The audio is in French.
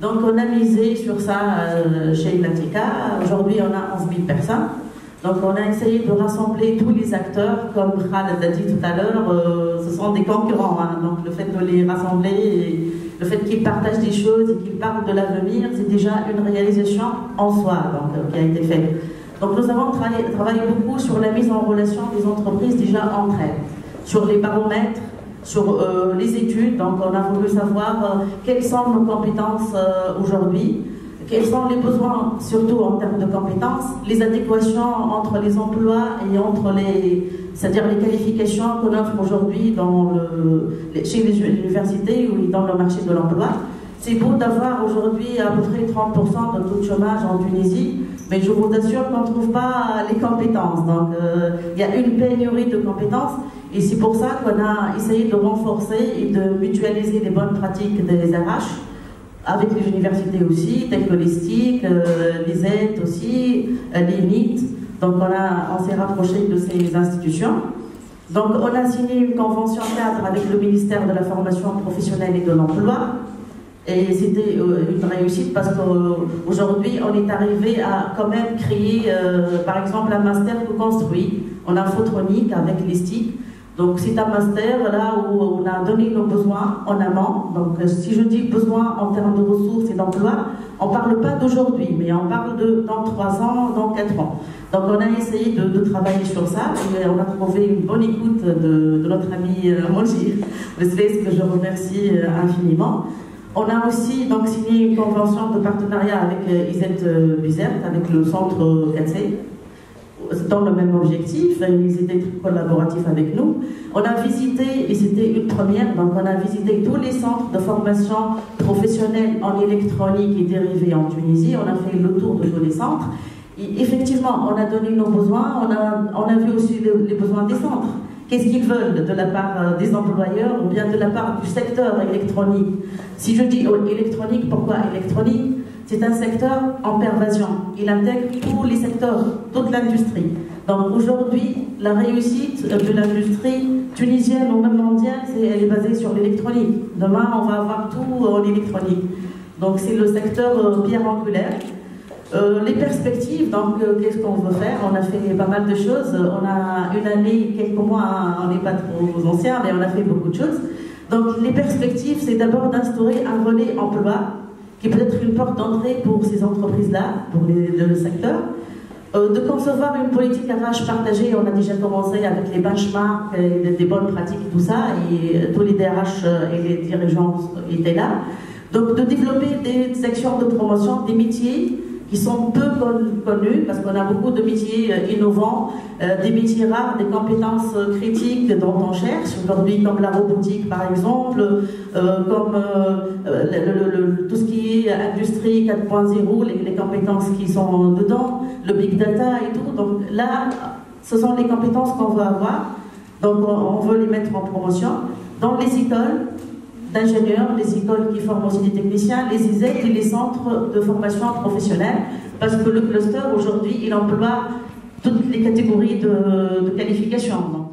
Donc on a misé sur ça chez Latika. Aujourd'hui on a 11 000 personnes. Donc on a essayé de rassembler tous les acteurs, comme Khaled a dit tout à l'heure, ce sont des concurrents. Hein. Donc le fait de les rassembler, et le fait qu'ils partagent des choses et qu'ils parlent de l'avenir, c'est déjà une réalisation en soi donc, qui a été faite. Donc nous avons travaillé beaucoup sur la mise en relation des entreprises déjà entre elles, sur les baromètres, sur les études. Donc on a voulu savoir quelles sont nos compétences aujourd'hui, quels sont les besoins, surtout en termes de compétences, les adéquations entre les emplois et entre c'est-à-dire les qualifications qu'on offre aujourd'hui chez les universités ou dans le marché de l'emploi. C'est beau d'avoir aujourd'hui à peu près 30% de taux de chômage en Tunisie, mais je vous assure qu'on ne trouve pas les compétences. Donc il y a une pénurie de compétences et c'est pour ça qu'on a essayé de renforcer et de mutualiser les bonnes pratiques des RH avec les universités aussi, telles que les STIC, les aides aussi, les NIT. Donc on s'est rapproché de ces institutions. Donc on a signé une convention cadre avec le ministère de la formation professionnelle et de l'emploi. Et c'était une réussite parce qu'aujourd'hui on est arrivé à quand même créer par exemple un master co-construit en infotronique avec les STIC. Donc c'est un master là où on a donné nos besoins en amont. Donc si je dis besoins en termes de ressources et d'emploi, on ne parle pas d'aujourd'hui, mais on parle de dans 3 ans, dans 4 ans. Donc on a essayé de travailler sur ça et on a trouvé une bonne écoute de notre ami Monji, que je remercie infiniment. On a aussi donc signé une convention de partenariat avec Isette Bizert, avec le centre 4C, dans le même objectif. Ils étaient très collaboratifs avec nous. On a visité, et c'était une première, donc on a visité tous les centres de formation professionnelle en électronique et dérivés en Tunisie. On a fait le tour de tous les centres. Et effectivement, on a donné nos besoins, on a vu aussi les besoins des centres. Qu'est-ce qu'ils veulent de la part des employeurs ou bien de la part du secteur électronique? Si je dis électronique, pourquoi électronique? C'est un secteur en pervasion. Il intègre tous les secteurs, toute l'industrie. Donc aujourd'hui, la réussite de l'industrie tunisienne ou même mondiale, elle est basée sur l'électronique. Demain, on va avoir tout en électronique. Donc c'est le secteur pierre angulaire. Les perspectives, donc qu'est-ce qu'on veut faire? On a fait pas mal de choses. On a une année, quelques mois, on n'est pas trop anciens, mais on a fait beaucoup de choses. Donc les perspectives, c'est d'abord d'instaurer un relais emploi, qui peut être une porte d'entrée pour ces entreprises-là, pour le secteur. De concevoir une politique RH partagée, on a déjà commencé avec les benchmarks, des bonnes pratiques et tout ça, et tous les DRH et les dirigeants étaient là. Donc de développer des sections de promotion, des métiers qui sont peu connus, parce qu'on a beaucoup de métiers innovants, des métiers rares, des compétences critiques dont on cherche aujourd'hui, comme la robotique par exemple, comme tout ce qui est industrie 4.0, les compétences qui sont dedans, le big data et tout. Donc là, ce sont les compétences qu'on veut avoir, donc on veut les mettre en promotion dans les écoles d'ingénieurs, les écoles qui forment aussi des techniciens, les ISEC et les centres de formation professionnelle, parce que le cluster aujourd'hui, il emploie toutes les catégories de qualifications.